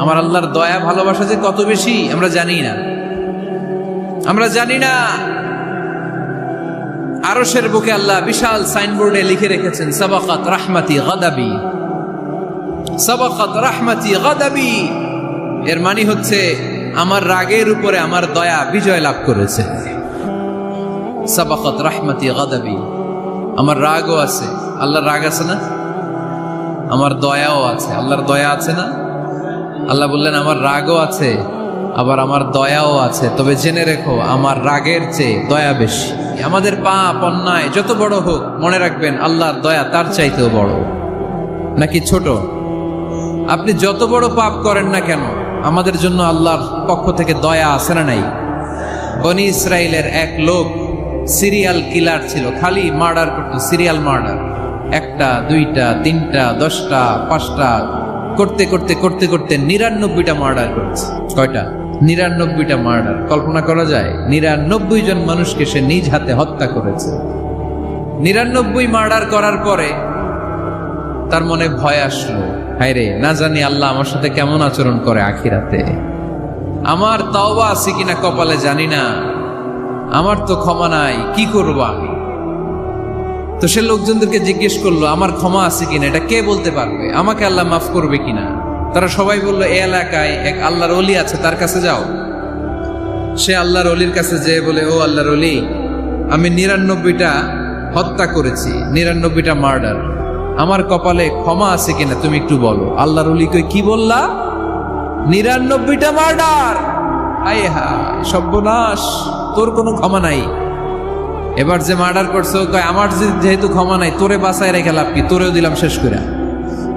আমার আল্লাহর দয়া ভালোবাসা যে কত বেশি আমরা জানি না, আমরা জানি না। আরশের বুকে আল্লাহ বিশাল সাইনবোর্ডে লিখে রেখেছেন সাবাকাত রাহমাতি গাদাবি, সাবাকাত রাহমাতি গাদাবি। এর মানে হচ্ছে আমার রাগের উপরে আমার দয়া বিজয় লাভ করেছে। সাবাকাত রাহমাতি গাদাবি, আমার রাগও আছে, আল্লাহর রাগ আছে না, আমার দয়াও আছে, আল্লাহর দয়া আছে না। আল্লাহ বললেন আমার রাগও আছে আবার আমার দয়াও আছে, তবে জেনে রেখো আমার রাগের চেয়ে দয়া বেশি। আমাদের পাপ অন্যায় যত বড় হোক মনে রাখবেন আল্লাহর দয়া তার চাইতেও বড়। নাকি ছোট? আপনি যত বড় পাপ করেন না কেন আমাদের জন্য আল্লাহর পক্ষ থেকে দয়া আছে না নাই? বনি ইসরাইলের এক লোক সিরিয়াল কিলার ছিল, খালি মার্ডার করতো, সিরিয়াল মার্ডার, একটা দুইটা তিনটা 10টা 5টা করতে করতে করতে করতে 99টা মার্ডার করেছে। কয়টা? 99টা মার্ডার। কল্পনা করা যায়? 99 জন মানুষকে সে নিজ হাতে হত্যা করেছে। 99 মার্ডার করার পরে তার মনে ভয় আসলো, হায় রে, না জানি আল্লাহ আমার সাথে কেমন আচরণ করে আখিরাতে, আমার তাওবা আছে কিনা কপালে জানি না, আমার তো ক্ষমা নাই, কি করবো আমি? তো সে লোকজনদেরকে জিজ্ঞেস করলো আমার ক্ষমা আছে কিনা, এটা কে বলতে পারবে, আমাকে আল্লাহ মাফ করবে কিনা? তারা সবাই বললো এই এলাকায় এক আল্লাহর ওলি আছে, তার কাছে যাও। সে আল্লাহর ওলির কাছে যেয়ে বলে, ও আল্লাহর ওলি, আমি 99টা হত্যা করেছি, 99টা মার্ডার, আমার কপালে ক্ষমা আছে কিনা তুমি একটু বলো। আল্লাহর ওলি কই, কি বললা? 99টা মার্ডার? আয় হায় সর্বনাশ, তোর কোনো ক্ষমা নাই। এবার যে মার্ডার করছে কয় আমার যেহেতু ক্ষমা নাই, তোরে বাঁচায় রেখে লাভ কি, তোরেও দিলাম শেষ করে।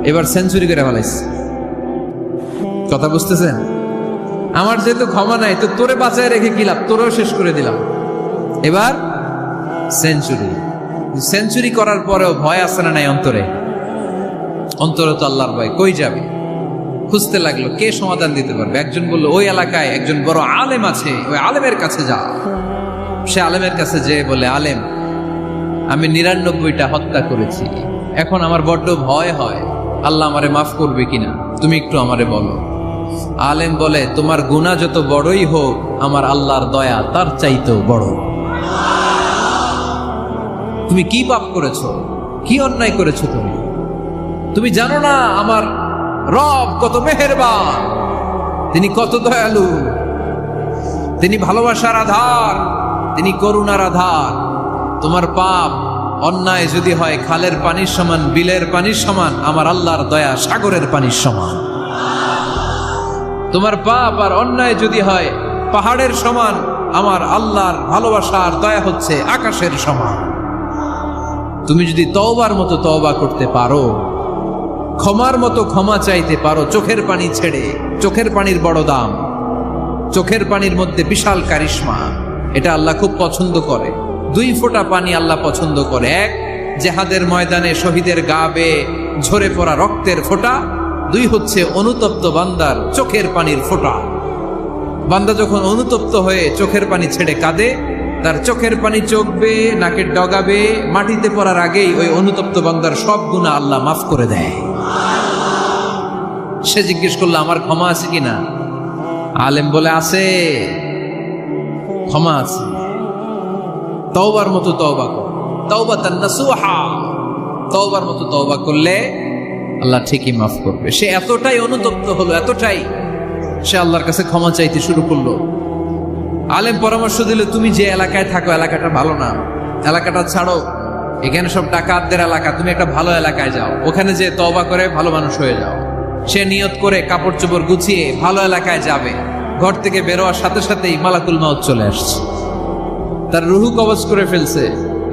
এবার সেঞ্চুরি করে ফেলাইছে। কথা বুঝতেছেন? আমার যেহেতু ক্ষমা নাই তো তোরে বাঁচায় রেখে কি লাভ, তোরেও শেষ করে দিলাম। এবার সেঞ্চুরি। সেঞ্চুরি করার পরেও ভয় আসে না নাই অন্তরে? অন্তরে তো আল্লাহর ভয়, কই যাবে? খুঁজতে লাগলো কে সমাধান দিতে পারবে। একজন বলল ওই এলাকায় একজন বড় আলেম আছে, ওই আলেমের কাছে যা। সে আলেমের কাছে যেয়ে বলে, আলেম, আমি 99টা হত্যা করেছি, এখন আমার বড্ড ভয় হয়, আল্লাহ আমারে মাফ করবে কিনা, তুমি একটু আমারে বলো। আলেম বলে, তোমার গুনাহ যত বড়ই হোক আমার আল্লাহর দয়া তার চাইতেও বড়। তুমি কি পাপ করেছো, কি অন্যায় করেছো? তুমি জানো না আমার রব কত মেহেরবান, তিনি কত দয়ালু, তিনি ভালোবাসার আধার, তিনি করুণার আধার। তোমার পাপ অন্যায় যদি হয় খালের পানির সমান, বিলের পানির সমান, আমার আল্লাহর দয়া সাগরের পানির সমান। তোমার পাপ আর অন্যায় যদি হয় পাহাড়ের সমান, আমার আল্লাহর ভালোবাসার দয়া হচ্ছে আকাশের সমান। তুমি যদি তওবার মতো তওবা করতে পারো, ক্ষমার মতো ক্ষমা চাইতে পারো, চোখের পানি ছেড়ে, চোখের পানির বড় দাম, চোখের পানির মধ্যে বিশাল কারিশমা, এটা আল্লাহ খুব পছন্দ করে। 2 ফোঁটা পানি আল্লাহ পছন্দ করে। এক, জেহাদের ময়দানে শহীদের গা বেয়ে ঝরে পড়া রক্তের ফোঁটা। 2 হচ্ছে অনুতপ্ত বান্দার চোখের পানির ফোঁটা। বান্দা যখন অনুতপ্ত হয়ে চোখের পানি ছেড়ে কাঁদে, তার চোখের পানি চোখ বেয়ে নাকের ডগা বেয়ে মাটিতে পড়ার আগেই ওই অনুতপ্ত বান্দার সব গুনাহ আল্লাহ মাফ করে দেয়। সে জিজ্ঞেস করলো আমার ক্ষমা আছে কিনা? আলেম বলে আছে, ক্ষমা আছে। তওবার মতো তওবা কর, তাওবাতান নাসুহা, তওবার মতো তওবা করলে আল্লাহ ঠিকই মাফ করবে। সে এতটাই অনুতপ্ত হলো, এতটাই, সে আল্লাহর কাছে ক্ষমা চাইতে শুরু করলো। আলেম পরামর্শ দিল, তুমি যে এলাকায় থাকো এলাকাটা ভালো না, এলাকাটা ছাড়ো, এখানে সব ডাকাতদের এলাকা, তুমি একটা ভালো এলাকায় যাও, ওখানে যে তওবা করে ভালো মানুষ হয়ে যাও। সে নিয়ত করে কাপড় চোপড় গুছিয়ে ভালো এলাকায় যাবে। ঘর থেকে বেরোয়ার সাথে সাথেই মালাকুল মাউত চলে আসছে, তার রুহু কবজ করে ফেলছে।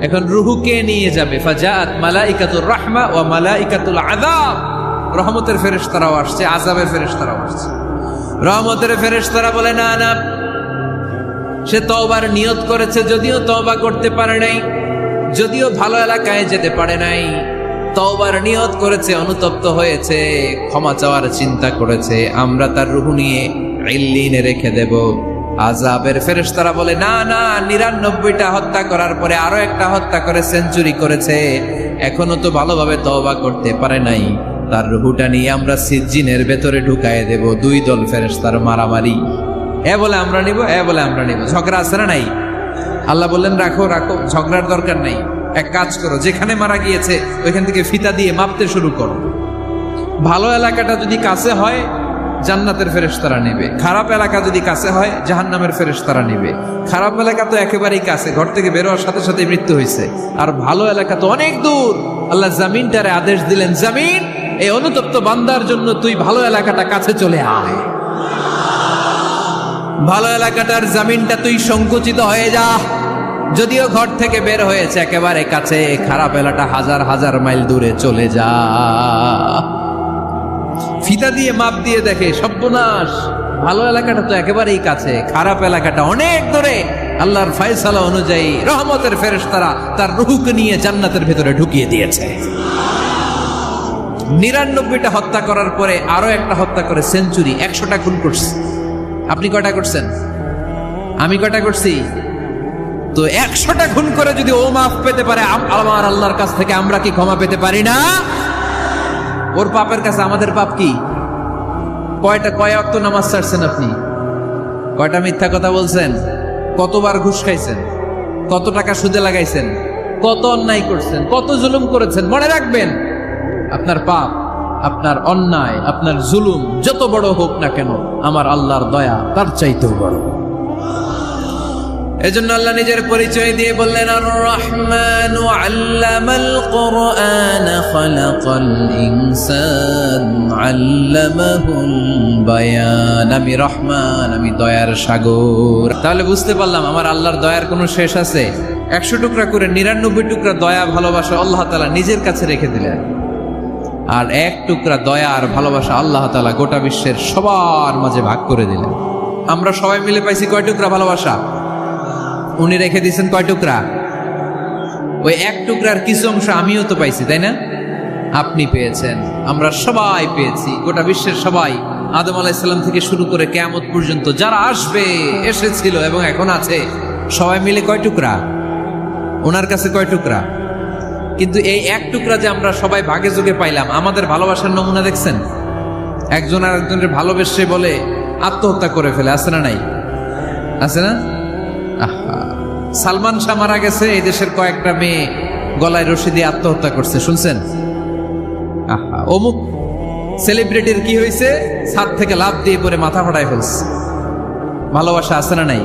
এখন রুহু কে নিয়ে যাবে? ফাজাআত মালাইকাতুর রাহমা ওয়া মালাইকাতুল আযাব। রহমতের ফেরেশতারাও আসছে, আযাবের ফেরেশতারাও আসছে। রহমতের ফেরেশতারা বলে, না না, সে তওবার নিয়ত করেছে, যদিও তওবা করতে পারে নাই, যদিও ভালো এলাকায় যেতে পারে নাই, তওবার নিয়ত করেছে, অনুতপ্ত হয়েছে, ক্ষমা চাওয়ার চিন্তা করেছে, আমরা তার রূহ নিয়ে ইল্লিনে রেখে দেব। আযাবের ফেরেশতারা বলে, না না, 99টা হত্যা করার পরে আরো একটা হত্যা করে সেঞ্চুরি করেছে, এখনো তো ভালোভাবে তওবা করতে পারে নাই, তার রুহুটা নিয়ে আমরা সিজ্জিনের ভেতরে ঢুকায় দেব। দুই দল ফেরেশতার মারামারি, এ বলে আমরা নিব, এ বলে আমরা নিব। ঝগড়া আছে না নাই? আল্লাহ বললেন রাখো রাখো, ঝগড়ার দরকার নেই। এক কাজ করো, যেখানে মারা গিয়েছে ওইখান থেকে ফিতা দিয়ে মাপতে শুরু করো। ভালো এলাকাটা যদি কাছে হয় জান্নাতের ফেরেশতারা নেবে, খারাপ এলাকা যদি কাছে হয় জাহান্নামের ফেরেশতারা নেবে। খারাপ এলাকা তো একেবারেই কাছে, ঘর থেকে বের হওয়ার সাথে সাথে মৃত্যু হয়েছে। আর ভালো এলাকা তো অনেক দূর। আল্লাহ জামিনটারে আদেশ দিলেন, জামিন এই অনুতপ্ত বান্দার জন্য তুই ভালো এলাকাটা কাছে চলে আয়। ভালো এলাকাটার জামিনটা তুই সংকুচিত হয়ে যা। যদিও ঘর থেকে বের হয়েছে একেবারে কাছে, খারাপ এলাকা হাজার হাজার মাইল দূরে চলে যা। ফিতা দিয়ে মাপ দিয়ে দেখে সর্বনাশ, ভালো এলাকাটা তো একেবারেই কাছে, খারাপ এলাকাটা অনেক দূরে। আল্লাহর ফয়সালা অনুযায়ী রহমতের ফেরেশতারা তার রূহকে নিয়ে জান্নাতের ভেতরে ঢুকিয়ে দিয়েছে। 99টা হত্যা করার পরে আরো একটা হত্যা করে সেঞ্চুরি, 100টা খুন করছে। আপনি কয়টা করছেন? আমি কয়টা করছি? তো 100টা খুন করে যদি ও মাফ পেতে পারে আমার আল্লাহর কাছ থেকে, আমরা কি ক্ষমা পেতে পারি না? ওর পাপের কাছে আমাদের পাপ কি? কয় ওয়াক্ত নামাজ ছাড়ছেন আপনি? কয়টা মিথ্যা কথা বলছেন? কতবার ঘুষ খাইছেন? কত টাকা সুদে লাগাইছেন? কত অন্যায় করছেন? কত জুলুম করেছেন? মনে রাখবেন, আপনার পাপ, আপনার অন্যায়, আপনার জুলুম যত বড় হোক না কেন, আমার আল্লাহর দয়া তার চাইতেও বড়। এজন্য আল্লাহ নিজের পরিচয় দিয়ে বললেন, আর রহমানু আল্লামাল কুরআন খালাকাল ইনসান আল্লামাহুল বায়ান। আমি রহমান, আমি দয়ার সাগর। তাহলে বুঝতে পারলাম আমার আল্লাহর দয়ার কোনো শেষ আছে? 100 টুকরা করে 99 টুকরা দয়া ভালোবাসা আল্লাহ তাআলা নিজের কাছে রেখে দিলেন, আর 1 টুকরা দয়া আর ভালোবাসা আল্লাহ তাআলা গোটা বিশ্বের সবার মাঝে ভাগ করে দিলেন। আমরা সবাই মিলে পাইছি কয় টুকরা ভালোবাসা? উনি রেখে দিয়েছেন কয় টুকরা? ওই 1 টুকরার কিছু অংশ আমিও তো পাইছি, তাই না? আপনি পেয়েছেন, আমরা সবাই পেয়েছি, গোটা বিশ্বের সবাই। আদম আলাইহিস সালাম থেকে শুরু করে কিয়ামত পর্যন্ত যারা আসবে, এসেছিল এবং এখন আছে, সবাই মিলে কয় টুকরা? ওনার কাছে কয় টুকরা? কিন্তু এই 1 টুকরা যে আমরা সবাই ভাগে যোগে পাইলাম, আমাদের ভালোবাসার নমুনা দেখছেন? একজন আর একজনের ভালোবেসে বলে আত্মহত্যা করে ফেলে, আছে না নাই? আছে না? সালমান শাহ মারা গেছে, এই দেশের কয়েকটা মেয়ে গলায় রশি দিয়ে আত্মহত্যা করছে, শুনছেন? অমুক সেলিব্রিটির কি হয়েছে, ছাদ থেকে লাফ দিয়ে পরে মাথা ফাটায় ফেলছে। ভালোবাসা আছে না নাই?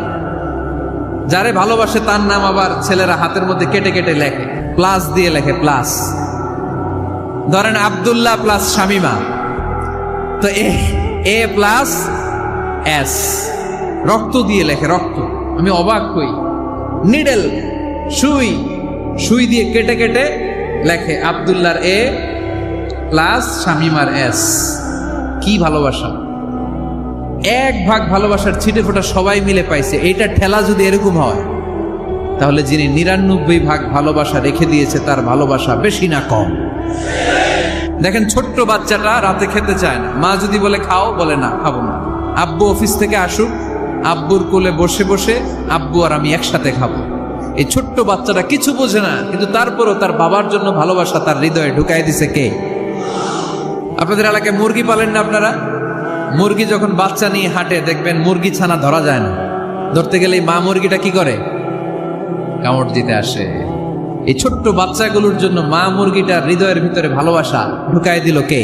যারে ভালোবাসে তার নাম আবার ছেলেরা হাতের মধ্যে কেটে কেটে লেখে, প্লাস দিয়ে লেখে, প্লাস। ধরেন আব্দুল্লাহ প্লাস শামিমা, তো এ প্লাস এস, রক্ত দিয়ে লেখে, রক্ত। আমি অবাক হই, নিডেল, সুই দিয়ে কেটে কেটে লেখে আব্দুল্লাহর এ প্লাস শামিমার এস। কি ভালোবাসা! 1 ভাগ ভালোবাসার ছিটে ফোটা সবাই মিলে পাইছে। এইটা ঠেলা যদি এরকম হয়, তাহলে যিনি 99 ভাগ ভালোবাসা রেখে দিয়েছে তার ভালোবাসা বেশি না কম? দেখেন, ছোট্ট বাচ্চাটা রাতে খেতে চায় না, মা যদি বলে খাও, বলে না, খাবো না। আব্বু অফিস থেকে আসুক, আব্বুর কোলে বসে বসে আব্বু আর আমি একসাথে খাবো। এই ছোট্ট বাচ্চাটা কিছু বোঝে না, কিন্তু তারপরও তার বাবার জন্য ভালোবাসা তার হৃদয়ে ঢুকাই দিছে কে? আপনাদের এলাকায় মুরগি পালেন না আপনারা? মুরগি যখন বাচ্চা নিয়ে হাঁটে, দেখবেন মুরগি ছানা ধরা যায় না। ধরতে গেলে মা মুরগিটা কি করে? কামড় দিতে আসে। এই ছোট্ট বাচ্চাগুলোর জন্য মা মুরগিটার হৃদয়ের ভিতরে ভালোবাসা ঢুকাই দিল কে?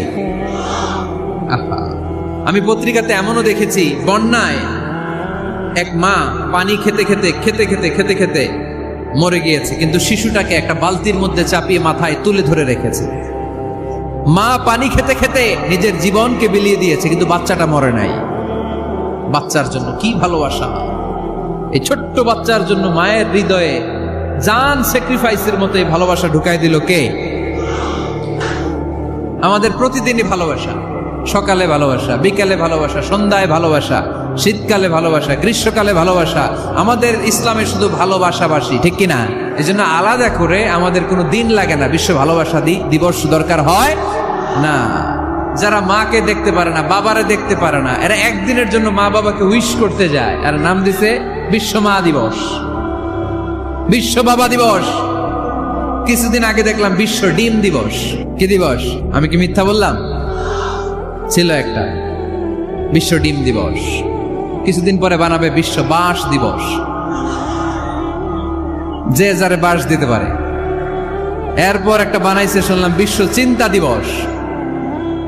আমি পত্রিকাতে এমনও দেখেছি, বন্যায় এক মা পানি খেতে খেতে মরে গিয়েছে, কিন্তু শিশুটাকে একটা বালতির মধ্যে চাপিয়ে মাথায় তুলে ধরে রেখেছে। মা পানি খেতে খেতে নিজের জীবনকে বিলিয়ে দিয়েছে, কিন্তু বাচ্চাটা মরে নাই। বাচ্চার জন্য কি ভালোবাসা! এই ছোট্ট বাচ্চার জন্য মায়ের হৃদয়ে জান স্যাক্রিফাইসের মতো এই ভালোবাসা ঢুকাই দিল কে? আমাদের প্রতিদিনই ভালোবাসা, সকালে ভালোবাসা, বিকালে ভালোবাসা, সন্ধ্যায় ভালোবাসা, শীতকালে ভালোবাসা, গ্রীষ্মকালে ভালোবাসা। আমাদের ইসলামে শুধু ভালোবাসাবাসী, ঠিক কিনা? এই জন্য আলাদা করে আমাদের কোনো দিন লাগে না বিশ্ব ভালোবাসা দিবস দরকার হয় না। যারা মাকে দেখতে পারে না, বাবারে দেখতে পারে না, এরা একদিনের জন্য মা বাবাকে উইশ করতে যায়, আর নাম দিছে বিশ্ব মা দিবস, বিশ্ব বাবা দিবস। কিছুদিন আগে দেখলাম বিশ্ব ডিম দিবস। কি দিবস? আমি কি মিথ্যা বললাম? ছিল একটা বিশ্ব ডিম দিবস। কিছুদিন পরে বানাবে বিশ্ব বাঁশ দিবস, যে যারে বাঁশ দিতে পারে। এরপর একটা বানাইছে শুনলাম বিশ্ব চিন্তা দিবস।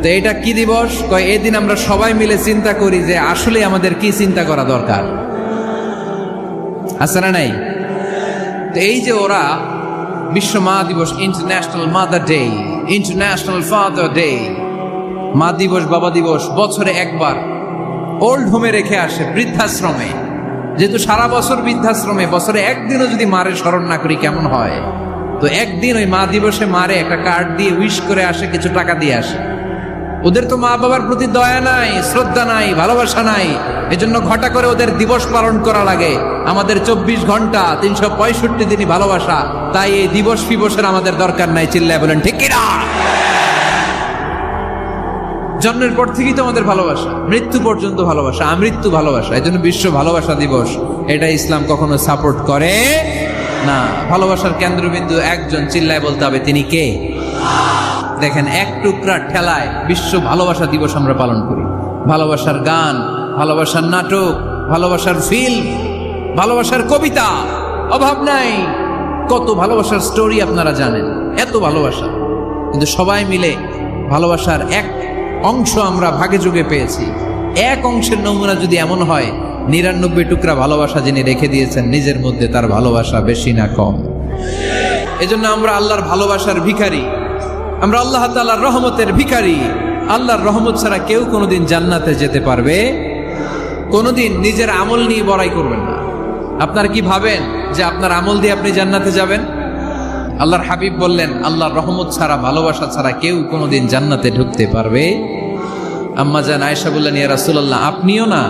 তো এটা কি দিবস? কয় এদিন আমরা সবাই মিলে চিন্তা করি যে আসলে আমাদের কি চিন্তা করা দরকার, আছে না নাই? তো এই যে ওরা বিশ্ব মা দিবস, international mother day, international father day, মা দিবস বাবা দিবস বছরে একবার ওল্ড হোমে রেখে আসে, বৃদ্ধাশ্রমে। যেহেতু সারা বছর বৃদ্ধাশ্রমে, বছরে একদিনও যদি মারে স্মরণ না করি কেমন হয়? তো একদিন ওই মা দিবসে মারে একটা কার্ড দিয়ে উইশ করে আসে, কিছু টাকা দিয়ে আসে। ওদের তো মা বাবার প্রতি দয়া নাই, শ্রদ্ধা নাই, ভালোবাসা নাই, এজন্য ঘটা করে ওদের দিবস পালন করা লাগে। আমাদের 24 ঘন্টা 365 দিনই ভালোবাসা, তাই এই দিবস ফিবসের আমাদের দরকার নাই। চিল্লায় বলেন ঠিক কিনা? জন্মের পর থেকেই তো আমাদের ভালোবাসা, মৃত্যু পর্যন্ত ভালোবাসা, আমৃত্যু ভালোবাসা। এই জন্য বিশ্ব ভালোবাসা দিবস, এটা ইসলাম কখনো সাপোর্ট করে না। ভালোবাসার কেন্দ্রবিন্দু একজন, চিল্লায় বলতে হবে তিনি কে? দেখেন, এক টুকরা ঠেলায় বিশ্ব ভালোবাসা দিবস আমরা পালন করি। ভালোবাসার গান, ভালোবাসার নাটক, ভালোবাসার ফিল্ম, ভালোবাসার কবিতা, অভাব নাই। কত ভালোবাসার স্টোরি আপনারা জানেন, এত ভালোবাসা। কিন্তু সবাই মিলে ভালোবাসার এক অংশ আমরা ভাগে যোগে পেয়েছি। এক অংশের নমুনা যদি এমন হয়, 99 টুকরা ভালোবাসা যিনি রেখে দিয়েছেন নিজের মধ্যে, তার ভালোবাসা বেশি না কম? এজন্য আমরা আল্লাহর ভালোবাসার ভিখারি, আমরা আল্লাহ তাআলার রহমতের ভিখারি। আল্লাহর রহমত ছাড়া কেউ কোনোদিন জান্নাতে যেতে পারবে? কোনোদিন নিজের আমল নিয়ে বড়াই করবেন না। আপনার কি ভাবেন যে আপনার আমল দিয়ে আপনি জান্নাতে যাবেন? আল্লাহর হাবিব বললেন, আল্লাহর রহমত ছাড়া, ভালোবাসা ছাড়া কেউ কোনোদিন জান্নাতে ঢুকতে পারবে? আম্মা জান আয়েশা বললেন, ইয়া রাসূলুল্লাহ, আপনিও না?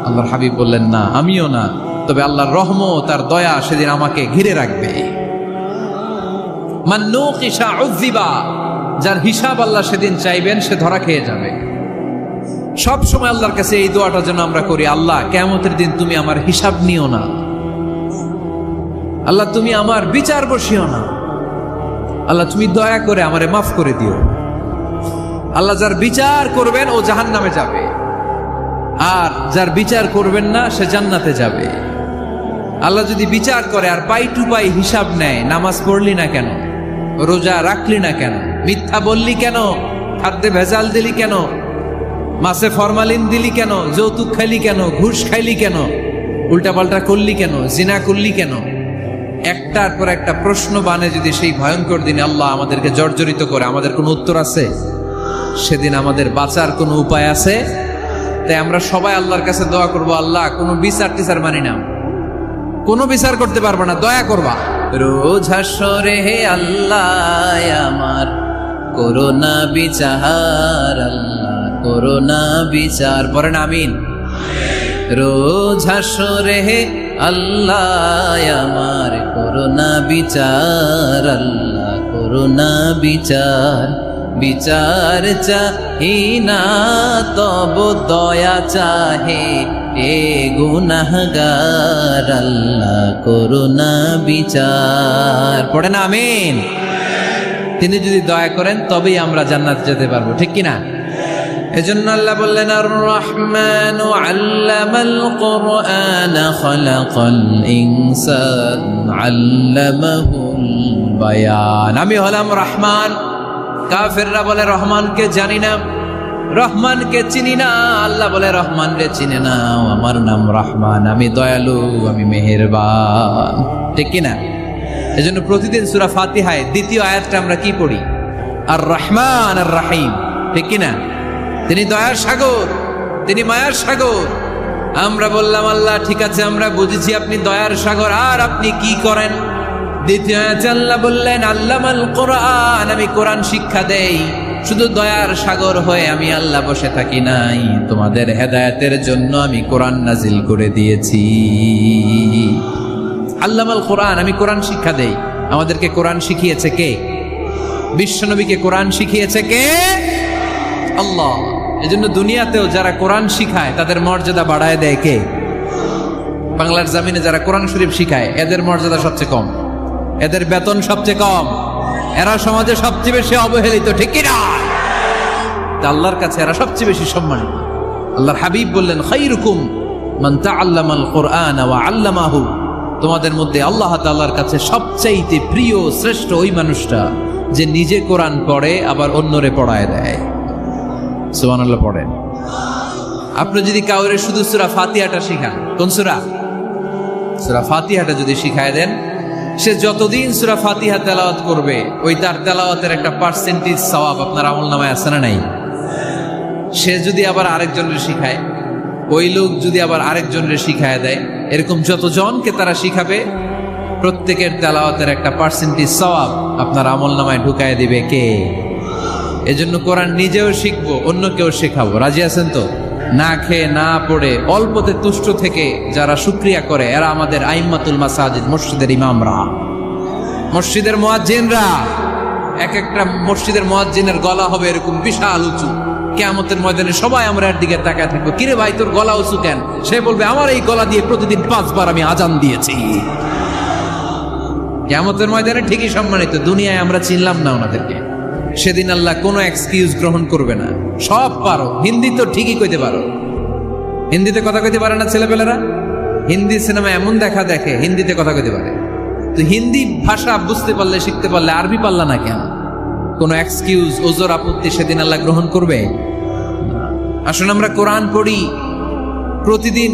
আল্লাহর হাবিব বললেন, না, আমিও না, তবে আল্লাহর রহমত, তার দয়া সেদিন আমাকে ঘিরে রাখবে। মান নুকিশা উযিবা, যার হিসাব আল্লাহ সেদিন চাইবেন সে ধরা খেয়ে যাবে। সব সময় আল্লাহর কাছে এই দোয়াটা যেন আমরা করি, আল্লাহ কিয়ামতের দিন তুমি আমার হিসাব নিও না, আল্লাহ তুমি আমার বিচার বসিও না, আল্লাহ তুমি দয়া করে আমারে মাফ করে দিও। আল্লাহ যার বিচার করবেন ও জাহান্নামে যাবে, আর যার বিচার করবেন না সে জান্নাতে যাবে। আল্লাহ যদি বিচার করে আর পাই টু পাই হিসাব নেয়, নামাজ পড়লি না কেন, রোজা রাখলি না কেন, মিথ্যা বললি কেন, খাদ্যে ভেজাল দিলি কেন, মাছে ফরমালিন দিলি কেন, যৌতুক খাইলি কেন, ঘুষ খাইলি কেন, উল্টাপাল্টা করলি কেন, জিনা করলি কেন, একটার পর একটা প্রশ্ন বানে যদি সেই ভয়ঙ্কর দিনে আল্লাহ আমাদেরকে জর্জরিত করে, আমাদের কোনো উত্তর আছে? সেদিন আমাদের বাঁচার কোনো উপায় আছে? তাই আমরা সবাই আল্লাহর কাছে দোয়া করবো, আল্লাহ কোনো বিচার টিচার মানি না, কোনো বিচার করতে পারবো না, দয়া করবা। রোজ হাসরে হে আল্লাহ আমার করোনা বিচার, আল্লাহ করোনা বিচার, পড়েন আমিন। রোজ হাসরে হে আল্লাহ আমার করোনা বিচার, আল্লাহ করোনা বিচার। বিচার চাহি না তব দয়া চাহে এ গুনাহগার, আল্লাহ করুণা বিচার। পড়ে না আমিন। তিনি যদি দয়া করেন তবেই আমরা জান্নাত যেতে পারবো, ঠিক কিনা? এজন্য আল্লাহ বললেন, আর রহমানু আল্লামাল কুরআন খালাকাল ইনসান আল্লামাহুল বায়ান। আমি হলাম রহমান। কাফেররা বলে রহমানকে জানি না, রহমানকে চিনি না। আল্লাহ বলে রহমান রে চিনে না, আমার নাম রহমান, আমি দয়ালু, আমি মেহেরবান, ঠিক কিনা? এজন্য প্রতিদিন সূরা ফাতিহায় দ্বিতীয় আয়াতটা আমরা কি পড়ি? আর রহমান আর রাহিম, ঠিক কিনা? তিনি দয়ার সাগর, তিনি মায়ার সাগর। আমরা বললাম, আল্লাহ ঠিক আছে, আমরা বুঝেছি আপনি দয়ার সাগর, আর আপনি কি করেন? দ্বিতীয় আয়াতে আল্লাহ বললেন, আল্লামাল কোরআন, আমি কোরআন শিক্ষা দেই। শুধু দয়ার সাগর হয়ে আমি আল্লাহ বসে থাকি নাই, তোমাদের হেদায়েতের জন্য আমি কোরআন নাজিল করে দিয়েছি। আল্লামাল কোরআন, আমি কোরআন শিক্ষা দেই। আমাদেরকে কোরআন শিখিয়েছে কে? বিশ্বনবীকে কোরআন শিখিয়েছে কে? আল্লাহ। এজন্য দুনিয়াতেও যারা কোরআন শিখায় তাদের মর্যাদা বাড়ায় দেয় কে? বাংলার জমিনে যারা কোরআন শরীফ শিখায় এদের মর্যাদা সবচেয়ে কম। এদের বেতন সবচেয়ে কম, এরা সমাজে সবচেয়ে বেশি অবহেলিত, ঠিক কি না? আল্লাহর কাছে এরা সবচেয়ে বেশি সম্মানিত। আল্লাহর হাবিব বললেন, খায়রুকুম মান তাআল্লামাল কুরআন ওয়া আল্লামাহু, তোমাদের মধ্যে আল্লাহ তাআলার কাছে সবচাইতে প্রিয় শ্রেষ্ঠ ওই মানুষটা যে নিজে কোরআন পড়ে আবার অন্যরে পড়ায় দেয়। সুবহানাল্লাহ পড়েন। আপনি যদি কাউরে শুধু সূরা ফাতিহাটা শিখান, কোন সূরা? সূরা ফাতিহাটা যদি শিখায় দেন, সে যতদিন সূরা ফাতিহা তেলাওয়াত করবে ওই তার তেলাওয়াতের একটা পার্সেন্টেজ সওয়াব আপনার আমলনামায় আছে না নাই? সে যদি আবার আরেকজনের শিখায়, ওই লোক যদি আবার আরেকজনের শিখায় দেয়, এরকম যতজনকে তারা শিখাবে প্রত্যেকের তেলাওয়াতের একটা পার্সেন্টেজ সওয়াব আপনার আমলনামায় ঢুকায় দিবে কে? এজন্য কোরআন নিজেও শিখবো, অন্যকেও শেখাবো। রাজি আছেন তো? না খেয়ে না পড়ে অল্পতে তুষ্ট থেকে যারা শুকরিয়া করে এরা আমাদের আইম্মাতুল মাসাজিদ, মসজিদের ইমামরা, মসজিদের মুয়াজ্জিনরা। এক একটা মসজিদের মুয়াজ্জিনের গলা হবে এরকম বিশাল উঁচু। কিয়ামতের ময়দানে সবাই আমরা এর দিকে তাকায় থাকবো, কিরে ভাই তোর গলা উঁচু কেন? সে বলবে, আমার এই গলা দিয়ে প্রতিদিন 5 বার আমি আজান দিয়েছি। কিয়ামতের ময়দানে ঠিকই সম্মানিত, দুনিয়ায় আমরা চিনলাম না ওনাদেরকে। সেদিন আল্লাহ কোনো এক্সকিউজ গ্রহণ করবে না। সব পারো, হিন্দি তো ঠিকই কইতে পারো, হিন্দিতে কথা কইতে পারে না ছেলেপেলেরা? হিন্দি সিনেমা এমন দেখা দেখে হিন্দিতে কথা কইতে পারে, তো হিন্দি ভাষা বুঝতে পারলে, শিখতে পারলে আরবি পারলা না কেন? কোনো এক্সকিউজ, ওজর, আপত্তি সেদিন আল্লাহ গ্রহণ করবে? আসুন আমরা কোরআন পড়ি, প্রতিদিন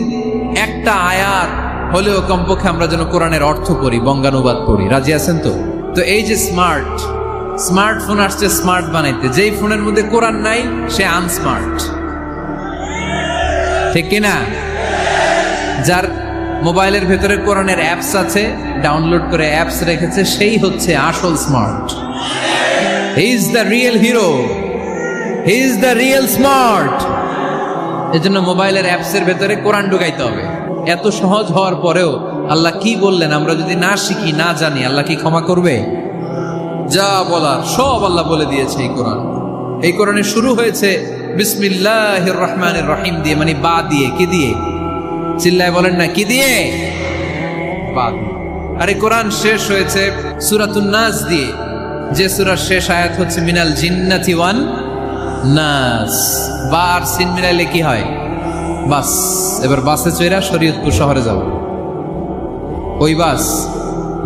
একটা আয়াত হলেও কমপক্ষে আমরা যেন কোরআনের অর্থ পড়ি, বঙ্গানুবাদ পড়ি। রাজি আছেন তো? তো এই যে স্মার্টফোন আসছে স্মার্ট বানাইতে, যেই ফোনের মধ্যে কোরআন নাই সে আনস্মার্ট, ঠিক কিনা? যার মোবাইলের ভেতরে কোরআনের অ্যাপস আছে, ডাউনলোড করে অ্যাপস রেখেছে, সেই হচ্ছে আসল smart. He is the real hero, he is the real smart. এজন্য মোবাইলের অ্যাপসের ভেতরে কোরআন ঢুকাইতে হবে। এত সহজ হওয়ার পরেও আল্লাহ কি বললেন আমরা যদি না শিখি, না জানি, আল্লাহ কি ক্ষমা করবে? যা বলার সব আল্লাহ বলে দিয়েছে এই কোরআন। এই কোরআনে শুরু হয়েছে বিসমিল্লাহির রহমানির রহিম দিয়ে, মানে বা দিয়ে। কি দিয়ে? চিল্লায় বলেন না, কি দিয়ে? বা দিয়ে। আর এই কোরআন শেষ হয়েছে সূরাতুন নাস দিয়ে, যে সূরার শেষ আয়াত হচ্ছে মিনাল জিন্নাতি ওয়ান নাস। বার সিন মিলাইলে কি হয়? বাস। এবার বাসে চড়া শরীয়তপুর শহরে যাব, ওই বাস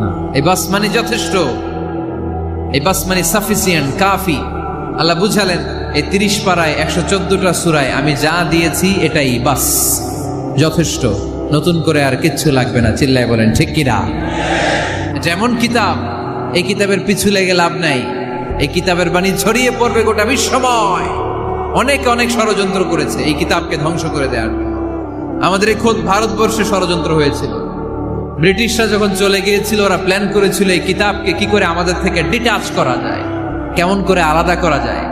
না, এই বাস মানে যথেষ্ট, এই বাস মানে সাফিসিয়েন্ট, কাফি। আল্লাহ বুঝালেন এই 30 পারায় 114টা সূরায় আমি যা দিয়েছি এটাই বাস, যথেষ্ট, নতুন করে আর কিচ্ছু লাগবে না। চিল্লায় বলেন ঠিক কিনা? যেমন কিতাব, এই কিতাবের পিছু লেগে লাভ নাই। এই কিতাবের বাণী ছড়িয়ে পড়বে গোটা বিশ্বময়। অনেকে অনেক ষড়যন্ত্র করেছে এই কিতাবকে ধ্বংস করে দেওয়ার। আমাদের এই খোদ ভারতবর্ষে ষড়যন্ত্র হয়েছিল। ব্রিটিশরা যখন চলে গিয়েছিল, ওরা প্ল্যান করেছিল এই কিতাবকে কি করে আমাদের থেকে ডিটাচ করা যায়, কেমন করে আলাদা করা যায়।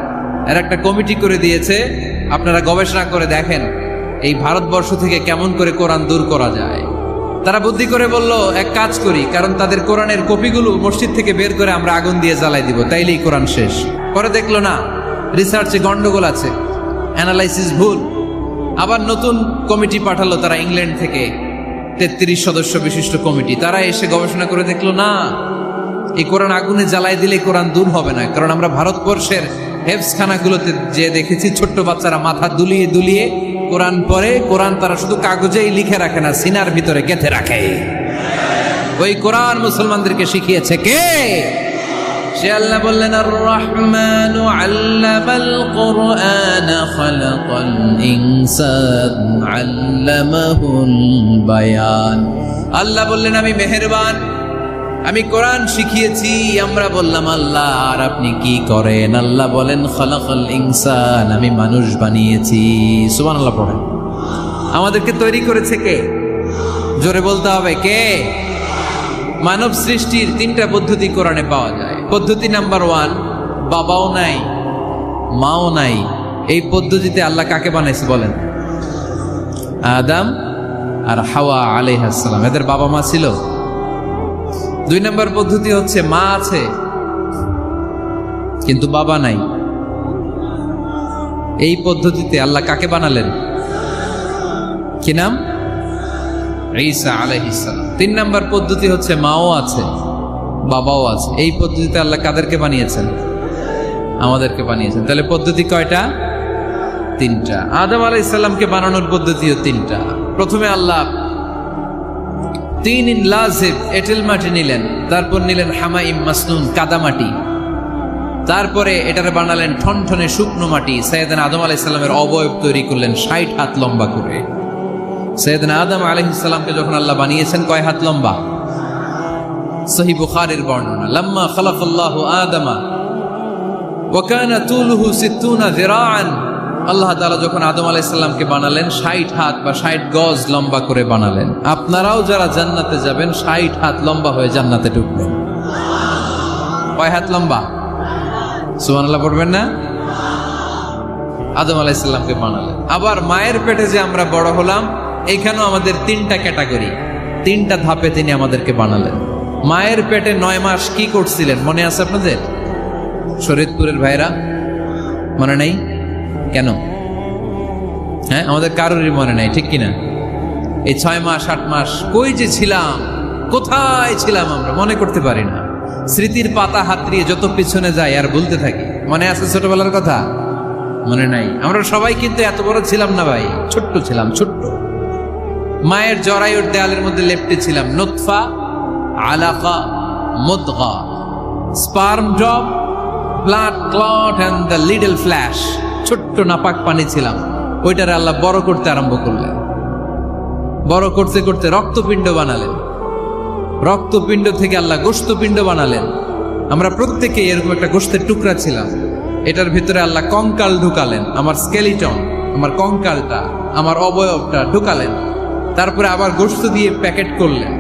এর একটা কমিটি করে দিয়েছে, আপনারা গবেষণা করে দেখেন এই ভারতবর্ষ থেকে কেমন করে কোরআন দূর করা যায়। তারা বুদ্ধি করে বলল, এক কাজ করি, কারণ তাদের কোরআনের কপিগুলো মসজিদ থেকে বের করে আমরা আগুন দিয়ে জ্বালাই দিব, তাইলেই কোরআন শেষ। পরে দেখলো না, রিসার্চে গন্ডগোল আছে, অ্যানালাইসিস ভুল। আবার নতুন কমিটি পাঠালো তারা ইংল্যান্ড থেকে, 33 সদস্য বিশিষ্ট কমিটি। তারা এসে গবেষণা করে দেখলো না, এই কোরআন আগুনে জ্বালাই দিলে কোরআন দূর হবে না। কারণ আমরা ভারতবর্ষের হেফজখানাগুলোতে যে দেখেছি, ছোট্ট বাচ্চারা মাথা দুলিয়ে দুলিয়ে কোরআন পড়ে। কোরআন তারা শুধু কাগজেই লিখে রাখে না, সিনার ভিতরে গেঁথে রাখে। ওই কোরআন মুসলমানদেরকে শিখিয়েছে কে? সে আল্লাহ বললেন, আর রহমানু আল্লামাল কুরআন খালাকাল ইনসান আল্লামাহুল বায়ান। আল্লাহ বললেন আমি মেহেরবান, আমি কোরআন শিখিয়েছি। আমরা বললাম আল্লাহ আর আপনি কি করেন? আল্লাহ বলেন খালাকাল ইনসান, আমি মানুষ বানিয়েছি। সুবহানাল্লাহ পড়েন। আমাদেরকে তৈরি করেছে কে? জোরে বলতে হবে কে? মানব সৃষ্টির 3টা পদ্ধতি কোরআনে পাওয়া যায়। পদ্ধতি নাম্বার 1, বাবাও নাই মাও নাই। এই পদ্ধতিতে আল্লাহ কাকে বানাইছে বলেন? আদম আর হাওয়া আলাইহিস সালাম, এদের বাবা মা ছিল। 2 নম্বর পদ্ধতি হচ্ছে মা আছে কিন্তু বাবা নাই। এই পদ্ধতিতে আল্লাহ কাকে বানালেন? কি নাম? ঈসা আলাইহিস সালাম। 3 নম্বর পদ্ধতি হচ্ছে মাও আছে বাবাও আছে। এই পদ্ধতিতে আল্লাহ কাদেরকে বানিয়েছেন? আমাদেরকে বানিয়েছেন। তাহলে পদ্ধতি কয়টা? তিনটা। আদম আলাইহিস সালামকে বানানোর পদ্ধতিও তিনটা। প্রথমে আল্লাহ তিন লাজিব এঁটেল মাটি নিলেন, তারপর নিলেন হামাইম মাসনুন কাদামাটি, তারপরে এটারে বানালেন ঠনঠনে শুকনো মাটি। সাইয়েদনা আদম আলাইহিস সালামের অবয়ব তৈরি করলেন 60 হাত লম্বা করে। সাইয়েদনা আদম আলাইহিস সালামকে যখন আল্লাহ বানিয়েছেন কয় হাত লম্বা? সহিহ বুখারীর বর্ণনা, লাম্মা খালাকাল্লাহু আদামা ওয়া কানা তুলুহু 60 যিরাআন। আল্লাহ তাআলা যখন আদম আলাইহিস সালামকে বানালেন 60 হাত বা 60 গজ লম্বা করে বানালেন। আপনারাও যারা জান্নাতে যাবেন 60 হাত লম্বা হয়ে জান্নাতে ঢুকবেন। কয় হাত লম্বা? সুবহানাল্লাহ পড়বেন না? আদম আলাইহিস সালামকে বানালেন। আবার মায়ের পেটে যে আমরা বড় হলাম, এখানেও আমাদের তিনটা ক্যাটাগরি, তিনটা ধাপে তিনি আমাদেরকে বানালেন। মায়ের পেটে 9 মাস কি করছিলেন মনে আছে আপনাদের? শরীয়তপুরের ভাইরা মনে নেই কেন? হ্যাঁ, আমাদের কারোরই মনে নাই, ঠিক কিনা? এই 6 মাস 8 মাস কই যে ছিলাম, কোথায় ছিলাম আমরা মনে করতে পারি না। স্মৃতির পাতা হাতড়িয়ে যত পিছনে যায় আর বলতে থাকি। মনে আছে ছোটবেলার কথা? মনে নাই। আমরা সবাই কিন্তু এত বড় ছিলাম না ভাই, ছোট্ট ছিলাম, ছোট্ট। মায়ের জরায়ুর দেয়ালের মধ্যে লেপ্টে ছিলাম। নুতফা, আলাকা, মুদগা, sperm drop, blood clot and the little flesh. ছোট্ট নাপাক পানি ছিলাম। ওইটারে আল্লাহ বড় করতে আরম্ভ করলেন। বড় করতে করতে রক্তপিণ্ড বানালেন। রক্তপিণ্ড থেকে আল্লাহ গোশতপিণ্ড বানালেন। আমরা প্রত্যেকে এরকম একটা গোশতের টুকরা ছিলাম। এটার ভিতরে আল্লাহ কঙ্কাল ঢুকালেন, আমার স্কেলিটন, আমার কঙ্কালটা, আমার অবয়বটা ঢুকালেন। তারপরে আবার গোশত দিয়ে প্যাকেট করলেন,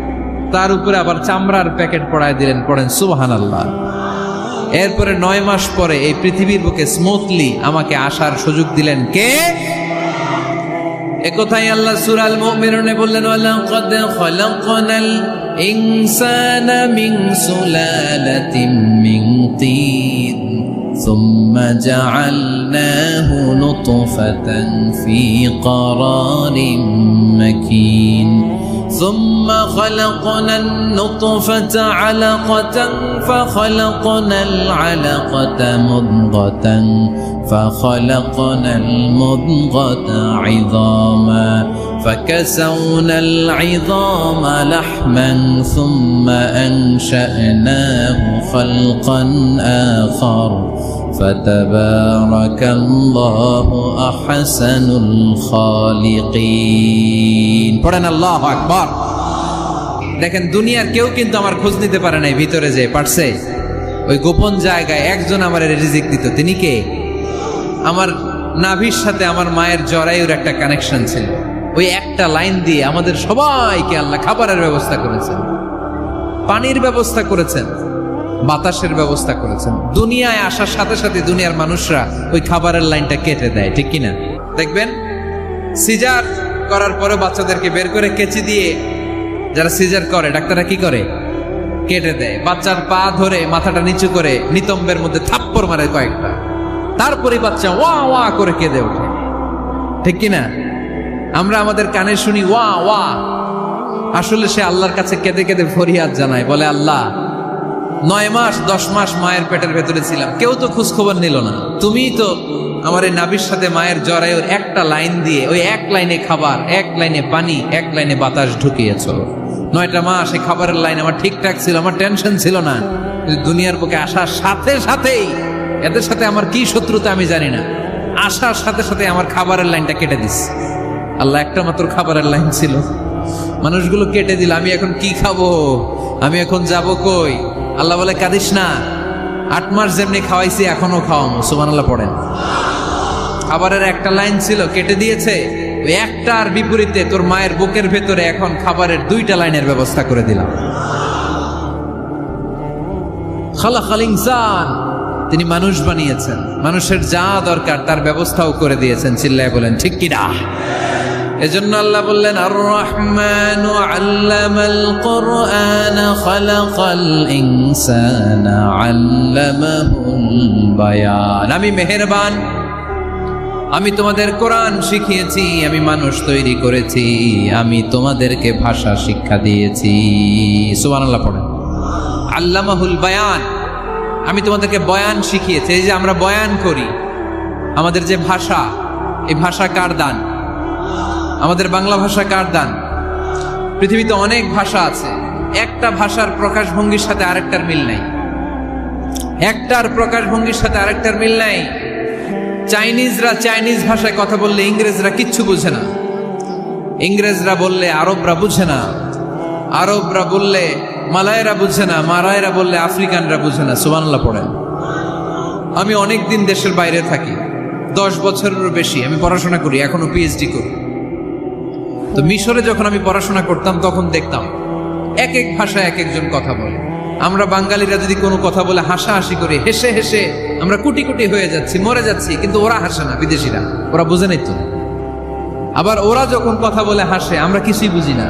তার উপরে আবার চামড়ার প্যাকেট পড়ায় দিলেন। পড়েন সুবহানাল্লাহ। এরপরে 9 মাস পরে এই পৃথিবীর বুকে স্মুথলি আমাকে আসার সুযোগ দিলেন কে? একথাই আল্লাহ সূরা আল মুমিনুনে বললেন, ওয়ালাকাদ খালাকনাল ইনসানা মিন সুলালাতিন মিন তিন সুম্মা জাআলনাহু নুতফাতান ফি ক্বারারিন মাকিন ثم خلقنا النطفة علقة فخلقنا العلقة مضغة فخلقنا المضغة عظاما فكسونا العظام لحما ثم أنشأناه خلقا آخر فتبارك الله أحسن الخالقين। পড়েন আল্লাহু আকবার। দেখেন, দুনিয়ার কেউ কিন্তু আমার খোঁজ নিতে পারে নাই। ভিতরে যে পারছে, ওই গোপন জায়গায় একজন আমার রিজিক দিত। তিনি কে? আমার নাভির সাথে আমার মায়ের জরায়ুর একটা কানেকশন ছিল। ওই একটা লাইন দিয়ে আমাদের সবাইকে আল্লাহ খাবারের ব্যবস্থা করেছেন, পানির ব্যবস্থা করেছেন, বাতাসের ব্যবস্থা করেছেন। দুনিয়ায় আসার সাথে সাথে দুনিয়ার মানুষরা ওই খাবারের লাইনটা কেটে দেয়, ঠিক কিনা? দেখবেন সিজার করার পরে বাচ্চাদেরকে বের করে কেচি দিয়ে যারা সিজার করে ডাক্তাররা কি করে? কেটে দেয়। বাচ্চার পা ধরে মাথাটা নিচু করে নিতম্বের মধ্যে থাপ্পড় মারে কয়েকটা, তারপরে বাচ্চা ওয়া ওয়া করে কেঁদে ওঠে, ঠিক কিনা? আমরা আমাদের কানে শুনি ওয়া ওয়া, আসলে সে আল্লাহর কাছে কেঁদে কেঁদে ফরিয়াদ জানায়, বলে আল্লাহ 9 মাস 10 মাস মায়ের পেটের ভেতরে ছিলাম, কেউ তো খোঁজ খবর নিল না। তুমিই তো আমার এই নাভির সাথে মায়ের জরায়ুর একটা লাইন দিয়ে, ওই এক লাইনে খাবার, এক লাইনে পানি, এক লাইনে বাতাস ঢুকিয়েছ। 9টা মাস এই খাবারের লাইন আমার ঠিকঠাক ছিল, আমার টেনশন ছিল না। দুনিয়ার বুকে আসার সাথে সাথেই, এদের সাথে আমার কি শত্রুতা আমি জানি না, আসার সাথে সাথে আমার খাবারের লাইনটা কেটে দিস। আল্লাহ একটা মাত্র খাবারের লাইন ছিল, মানুষগুলো কেটে দিল। আমি এখন কি খাবো? আমি এখন যাব কই? আল্লাহ বলে কাঁদিস না, 8 মাস যেমনি খাওয়াইছি এখনো খাওয়াবো। সুবহানাল্লাহ পড়েন। খাবারের একটা লাইন ছিল, কেটে দিয়েছে। ওই একটার বিপরীতে তোর মায়ের বুকের ভেতরে এখন খাবারের 2টা লাইনের ব্যবস্থা করে দিলাম। খালাকাল ইনসান, তিনি মানুষ বানিয়েছেন, মানুষের যা দরকার তার ব্যবস্থাও করে দিয়েছেন। চিল্লায় বলেন ঠিক কিনা? এজন্য আল্লাহ বললেন, আর রহমানু আল্লামাল কুরআন খালাকাল ইনসানা আল্লামাহুল বায়ান। আমি মেহেরবান, আমি তোমাদের কোরআন শিখিয়েছি, আমি মানুষ তৈরি করেছি, আমি তোমাদেরকে ভাষা শিক্ষা দিয়েছি। সুবহানাল্লাহ পড়েন। আল্লামাহুল বায়ান, আমি তোমাদেরকে বয়ান শিখিয়েছি। এই যে আমরা বয়ান করি, আমাদের যে ভাষা, এই ভাষা কার দান? আমাদের বাংলা ভাষা কার দান? পৃথিবীতে অনেক ভাষা আছে, একটা ভাষার প্রকাশভঙ্গির সাথে আরেকটার মিল নাই। একটার প্রকাশভঙ্গির সাথে আরেকটার মিল নাই। চাইনিজরা চাইনিজ ভাষায় কথা বললে ইংরেজরা কিচ্ছু বুঝে না, ইংরেজরা বললে আরবরা বুঝে না, আরবরা বললে মালায়রা বুঝে না, মালায়রা বললে আফ্রিকানরা বুঝে না। সুবহানাল্লাহ পড়েন। আমি অনেক দিন দেশের বাইরে থাকি, 10 বছরেরও বেশি আমি পড়াশোনা করি, এখনো পিএইচডি করি। তো মিশরে যখন আমি পড়াশোনা করতাম তখন দেখতাম এক এক ভাষায় এক একজন কথা বলে। আমরা বাঙালিরা যদি কোনো কথা বলে হাসাহাসি করি, হেসে হেসে আমরা কুটি কুটি হয়ে যাচ্ছি, মরে যাচ্ছি, কিন্তু ওরা হাসে না, বিদেশিরা, ওরা বুঝে নাই তো। আবার ওরা যখন কথা বলে হাসে, আমরা কিছুই বুঝি না।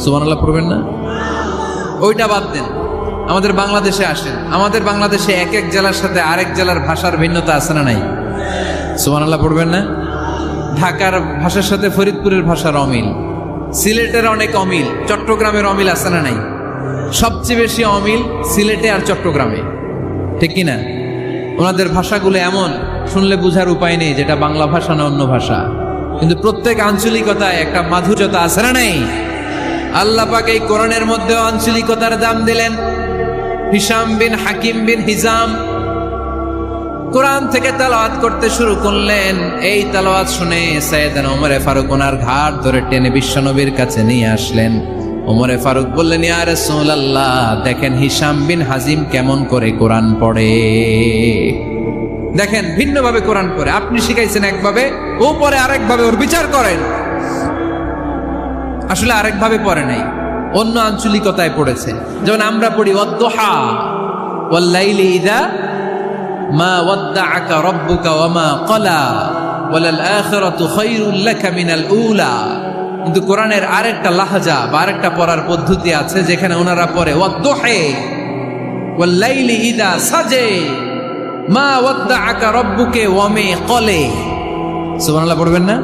সুবহানাল্লাহ পড়বেন না? ওইটা বাদ দেন, আমাদের বাংলাদেশে আসেন। আমাদের বাংলাদেশে এক এক জেলার সাথে আরেক জেলার ভাষার ভিন্নতা আছে না নাই? সুবহানাল্লাহ পড়বেন না? ঢাকার ভাষার সাথে ফরিদপুরের ভাষার অমিল, সিলেটের অনেক অমিল, চট্টগ্রামের অমিল আছে না নাই? সবচেয়ে বেশি অমিল সিলেটে আর চট্টগ্রামে, ঠিক কিনা? ওনাদের ভাষাগুলো এমন, শুনলে বুঝার উপায় নেই যেটা বাংলা ভাষা না অন্য ভাষা, কিন্তু প্রত্যেক আঞ্চলিকতায় একটা মাধুর্যতা আছে না নাই? আল্লাহ পাক এই কোরআনের মধ্যে আঞ্চলিকতার দাম দিলেন। হিশাম বিন হাকিম বিন হিজাম কোরআন থেকে তেলাওয়াত করতে শুরু করলেন। এই তেলাওয়াত শুনে সাইয়েদনা ওমরে ফারুক ওনার ঘাড় ধরে টেনে বিশ্বনবীর কাছে নিয়ে আসলেন। ওমরে ফারুক বললেন, ইয়া রাসূলুল্লাহ, দেখেন হিশাম বিন হাজিম কেমন করে কোরআন পড়ে, দেখেন ভিন্নভাবে কোরআন পড়ে। আপনি শিখাইছেন একভাবে, ও পরে আরেকভাবে, ওর বিচার করেন। আসলে আরেকভাবে পড়ে নাই, অন্য আঞ্চলিকতায় পড়েছে। যেমন আমরা পড়ি ওয়াদ-দুহা ওয়াল লাইলি ইযা মা ওয়াদ্দাআকা রাব্বুকা ওয়া মা ক্বালা ওয়ালাল আখিরাতু খায়রুল লাকা মিনাল উলা। কিন্তু কোরআনের আরেকটা লাহজা বা আরেকটা পড়ার পদ্ধতি আছে, যেখানে ওনারা পড়ে ওয়াদ-দুহা ওয়াল লাইলি ইযা সাজা মা ওয়াদ্দাআকা রাব্বুকা ওয়া মা ক্বালা। সুবহানাল্লাহ পড়বেন না?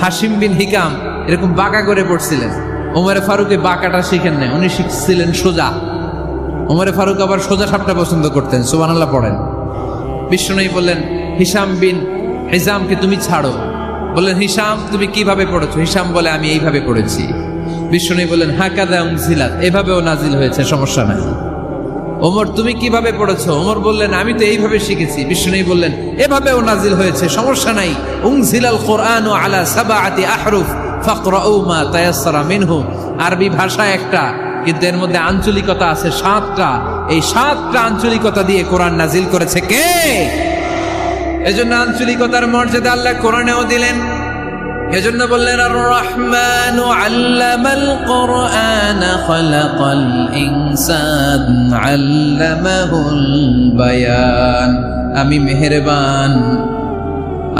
হাশিম বিন হিকাম এরকম বাঁকা করে পড়ছিলেন। ওমরে ফারুকে বাঁকাটা শিখেন না, উনি শিখছিলেন সোজা। ওমরে ফারুক আবার সোজা সাপটা পছন্দ করতেন। সুবহানাল্লাহ পড়েন। বিশ্বনবী বললেন, হিশাম বিন হিজামকে তুমি ছাড়ো। বললেন, হিশাম তুমি কিভাবে পড়েছো? হিশাম বলে, আমি এইভাবে পড়েছি। বিশ্বনবী বললেন, হাকাযা উনজিলাত, এভাবেও নাজিল হয়েছে, সমস্যা নাই। ওমর তুমি কিভাবে পড়েছো? ওমর বললেন, আমি তো এইভাবে শিখেছি। বিশ্বনবী বললেন, এভাবেও নাজিল হয়েছে, সমস্যা নাই। উনজিলাল কুরআনু আলা সাবআতি আহরুফ ফাকরাউ মা তায়াসসারা মিনহু। আরবি ভাষা একটা, কিন্তু এর মধ্যে আঞ্চলিকতা আছে 7টা। এই 7টা আঞ্চলিকতা দিয়ে কোরআন নাজিল করেছে কে? এজন্য আঞ্চলিকতার মর্যাদা আল্লাহ কোরআনেও দিলেন। এজন্য বললেন, আর রহমানু আল্লামাল কুরআন খালাকাল ইনসান আল্লামাহুল বায়ান। আমি মেহেরবান,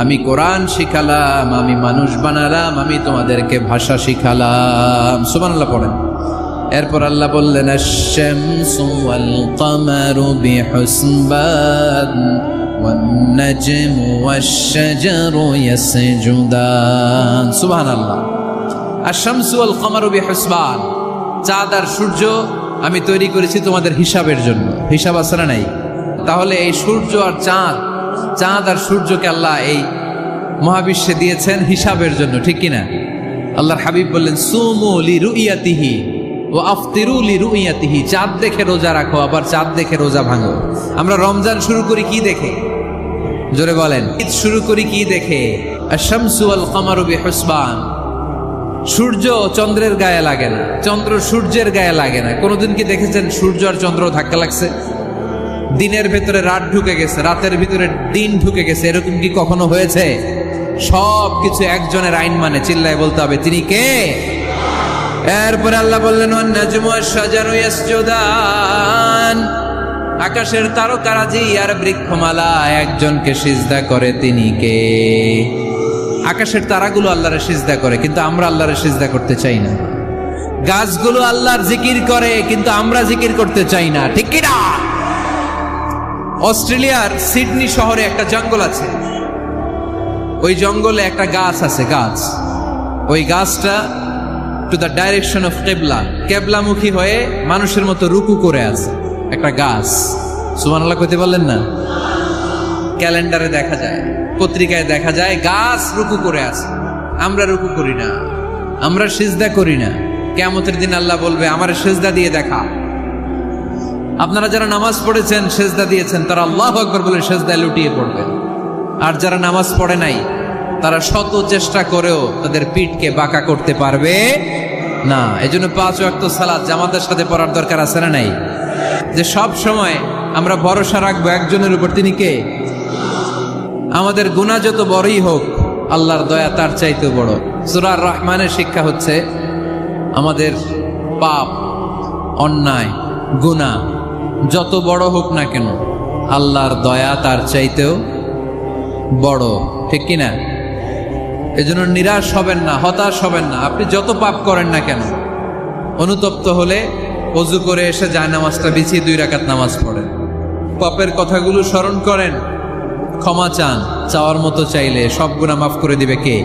আমি কোরআন শিখালাম, আমি মানুষ বানালাম, আমি তোমাদেরকে ভাষা শিখালাম। সুবহানাল্লাহ পড়েন। এরপর আল্লাহ বললেন, আশ-শামসু ওয়াল কামারু বিহুসবান ওয়ান নাজমু ওয়াশ-শাজারু ইয়াসজুদান। সুবহানাল্লাহ। আশ-শামসু ওয়াল কামারু বিহুসবান, চাঁদ আর সূর্য আমি তৈরি করেছি তোমাদের হিসাবের জন্য। হিসাব আছে না নাই? তাহলে এই সূর্য আর চাঁদ, চাঁদ আর সূর্যকে আল্লাহ এই মহাবিশ্বে দিয়েছেন হিসাবের জন্য, ঠিক কিনা? আল্লাহর হাবিব বললেন, সুমু লিরুইয়াতিহি ওয়া আফতিরু লিরুইয়াতিহি। চাঁদ দেখে রোজা রাখো, আবার চাঁদ দেখে রোজা ভাঙো। আমরা রমজান শুরু করি কি দেখে? জোরে বলেন। ঈদ শুরু করি কি দেখে? আশ-শামসু ওয়াল কামারু বিহুসবান। সূর্য চন্দ্রের গায়ে লাগে না, চন্দ্র সূর্যের গায়ে লাগে না। কোনোদিন কি দেখেছেন সূর্য আর চন্দ্র ধাক্কা লাগছে? দিনের ভেতরে রাত ঢুকে গেছে, রাতের ভিতরে দিন ঢুকে গেছে, এরকম কি কখনো হয়েছে? সব কিছু একজনের আইন মানে, চিল্লায় বলতে হবে, তিনি কে? এরপরে আল্লাহ বললেন, ওয়ান নাজমু ওয়াশ-শাজারু ইয়াসজুদান। আকাশের তারকারাজি আর বৃক্ষমালা একজনকে সিজদা করে, তিনি কে? আকাশের তারাগুলো আল্লাহরে সিজদা করে, কিন্তু আমরা আল্লাহরে সিজদা করতে চাই না। গাছগুলো আল্লাহর জিকির করে, কিন্তু আমরা জিকির করতে চাই না, ঠিক কি না? অস্ট্রেলিয়ার সিডনি শহরে একটা জঙ্গল আছে। ওই জঙ্গলে একটা গাছ আছে, গাছ। ওই গাছটা টু দ্য ডাইরেকশন অফ কেবলা, কেবলামুখী হয়ে মানুষের মতো রুকু করে আছে একটা গাছ। সুবহানাল্লাহ কইতে বললেন না? ক্যালেন্ডারে দেখা যায়, পত্রিকায় দেখা যায় গাছ রুকু করে আছে। আমরা রুকু করি না, আমরা সিজদা করি না। কিয়ামতের দিন আল্লাহ বলবে আমার সিজদা দিয়ে দেখা। আপনারা যারা নামাজ পড়েছেন, সিজদা দিয়েছেন, তারা আল্লাহু আকবার বলে সিজদায় লুটিয়ে পড়বেন। আর যারা নামাজ পড়ে নাই, তারা শত চেষ্টা করেও তাদের পিঠকে বাঁকা করতে পারবে না। এজন্য 5 ওয়াক্ত সালাত জামাতের সাথে পড়ার দরকার আছে না নাই? যে সব সময় আমরা ভরসা রাখবো একজনের উপর, তিনি কে? আমাদের গুনাহ যত বড়ই হোক, আল্লাহর দয়া তার চাইতে বড়। সূরা রহমানের শিক্ষা হচ্ছে আমাদের পাপ, অন্যায়, গুনাহ যত বড় হোক না কেন, আল্লাহর দয়া তার চাইতেও বড়, ঠিক কিনা? এজন্য নিরাশ হবেন না, হতাশ হবেন না। আপনি যত পাপ করেন না কেন, অনুতপ্ত হলে ওযু করে এসে জায়নামাজটা বিছিয়ে 2 রাকাত নামাজ পড়েন, পাপের কথাগুলো স্মরণ করেন, ক্ষমা চান। চাওয়ার মতো চাইলে সব গুনাহ মাফ করে দিবে কে?